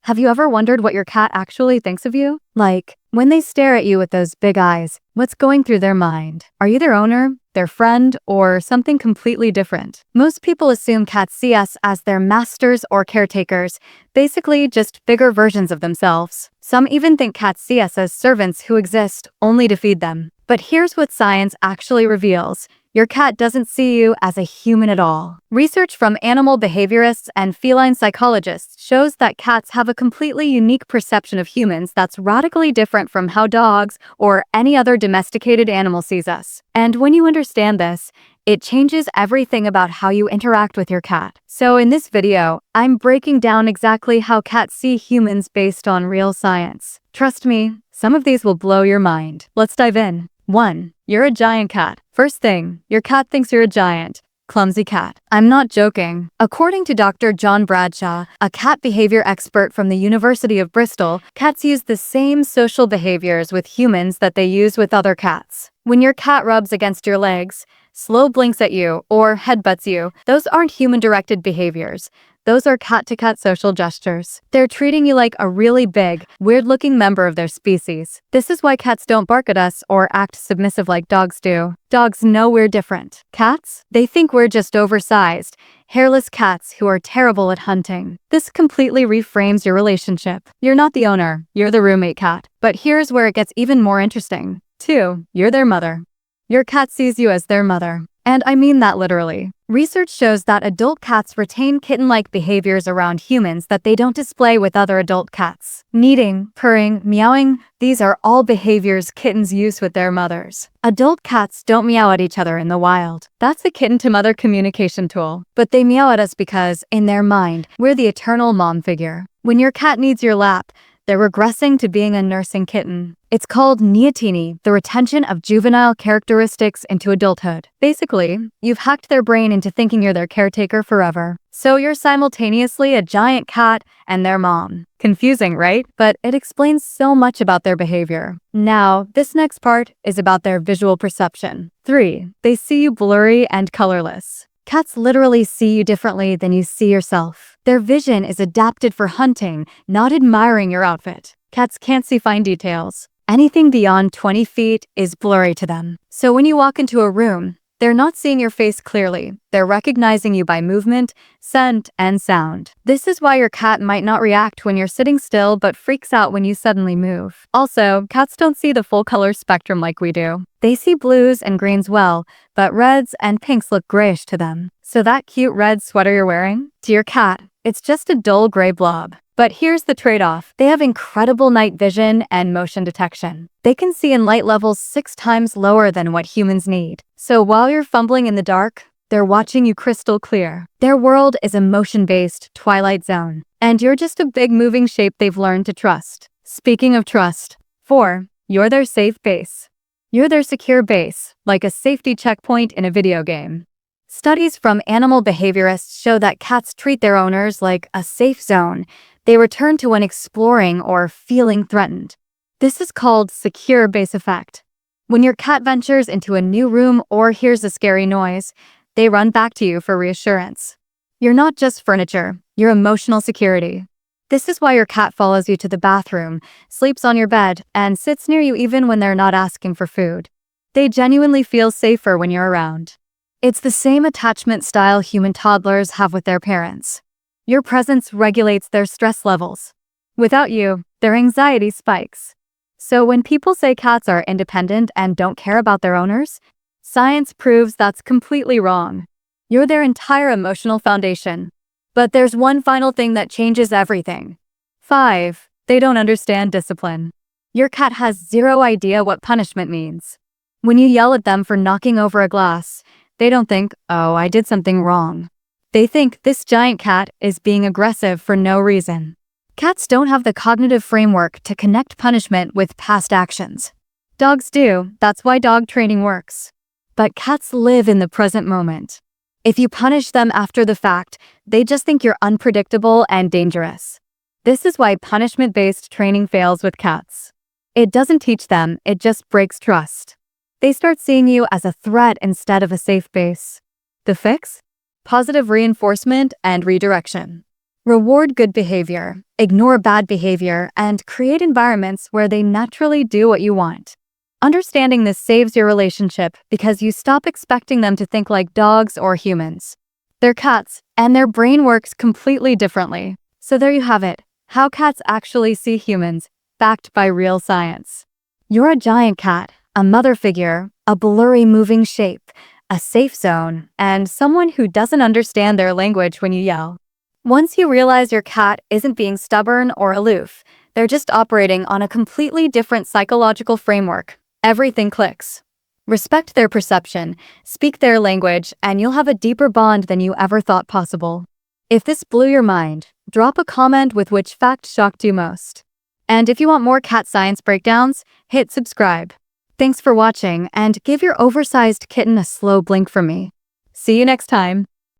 Have you ever wondered what your cat actually thinks of you? Like, when they stare at you with those big eyes, what's going through their mind? Are you their owner, their friend, or something completely different? Most people assume cats see us as their masters or caretakers, basically just bigger versions of themselves. Some even think cats see us as servants who exist only to feed them. But here's what science actually reveals. Your cat doesn't see you as a human at all. Research from animal behaviorists and feline psychologists shows that cats have a completely unique perception of humans that's radically different from how dogs or any other domesticated animal sees us. And when you understand this, it changes everything about how you interact with your cat. So in this video, I'm breaking down exactly how cats see humans based on real science. Trust me, some of these will blow your mind. Let's dive in. 1. You're a giant cat. First thing, your cat thinks you're a giant, clumsy cat. I'm not joking. According to Dr. John Bradshaw, a cat behavior expert from the University of Bristol, cats use the same social behaviors with humans that they use with other cats. When your cat rubs against your legs, slow blinks at you, or headbutts you, those aren't human-directed behaviors. Those are cat-to-cat social gestures. They're treating you like a really big, weird-looking member of their species. This is why cats don't bark at us or act submissive like dogs do. Dogs know we're different. Cats? They think we're just oversized, hairless cats who are terrible at hunting. This completely reframes your relationship. You're not the owner, you're the roommate cat. But here's where it gets even more interesting. 2. You're their mother. Your cat sees you as their mother. And I mean that literally. Research shows that adult cats retain kitten-like behaviors around humans that they don't display with other adult cats. Kneading, purring, meowing, these are all behaviors kittens use with their mothers. Adult cats don't meow at each other in the wild. That's a kitten-to-mother communication tool. But they meow at us because, in their mind, we're the eternal mom figure. When your cat needs your lap, they're regressing to being a nursing kitten. It's called neoteny, the retention of juvenile characteristics into adulthood. Basically, you've hacked their brain into thinking you're their caretaker forever. So you're simultaneously a giant cat and their mom. Confusing, right? But it explains so much about their behavior. Now, this next part is about their visual perception. 3. They see you blurry and colorless. Cats literally see you differently than you see yourself. Their vision is adapted for hunting, not admiring your outfit. Cats can't see fine details. Anything beyond 20 feet is blurry to them. So when you walk into a room, they're not seeing your face clearly. They're recognizing you by movement, scent, and sound. This is why your cat might not react when you're sitting still but freaks out when you suddenly move. Also, cats don't see the full color spectrum like we do. They see blues and greens well, but reds and pinks look grayish to them. So that cute red sweater you're wearing? To your cat, it's just a dull gray blob. But here's the trade-off. They have incredible night vision and motion detection. They can see in light levels 6 times lower than what humans need. So while you're fumbling in the dark, they're watching you crystal clear. Their world is a motion-based twilight zone. And you're just a big moving shape they've learned to trust. Speaking of trust. 4. You're their safe base. You're their secure base, like a safety checkpoint in a video game. Studies from animal behaviorists show that cats treat their owners like a safe zone they return to when exploring or feeling threatened. This is called secure base effect. When your cat ventures into a new room or hears a scary noise, they run back to you for reassurance. You're not just furniture, you're emotional security. This is why your cat follows you to the bathroom, sleeps on your bed, and sits near you even when they're not asking for food. They genuinely feel safer when you're around. It's the same attachment style human toddlers have with their parents. Your presence regulates their stress levels. Without you, their anxiety spikes. So when people say cats are independent and don't care about their owners, science proves that's completely wrong. You're their entire emotional foundation. But there's one final thing that changes everything. 5. They don't understand discipline. Your cat has zero idea what punishment means. When you yell at them for knocking over a glass, they don't think, oh, I did something wrong. They think this giant cat is being aggressive for no reason. Cats don't have the cognitive framework to connect punishment with past actions. Dogs do, that's why dog training works. But cats live in the present moment. If you punish them after the fact, they just think you're unpredictable and dangerous. This is why punishment-based training fails with cats. It doesn't teach them, it just breaks trust. They start seeing you as a threat instead of a safe base. The fix? Positive reinforcement and redirection. Reward good behavior, ignore bad behavior, and create environments where they naturally do what you want. Understanding this saves your relationship because you stop expecting them to think like dogs or humans. They're cats, and their brain works completely differently. So there you have it, how cats actually see humans, backed by real science. You're a giant cat, a mother figure, a blurry moving shape, a safe zone, and someone who doesn't understand their language when you yell. Once you realize your cat isn't being stubborn or aloof, they're just operating on a completely different psychological framework, everything clicks. Respect their perception, speak their language, and you'll have a deeper bond than you ever thought possible. If this blew your mind, drop a comment with which fact shocked you most. And if you want more cat science breakdowns, hit subscribe. Thanks for watching, and give your oversized kitten a slow blink from me. See you next time.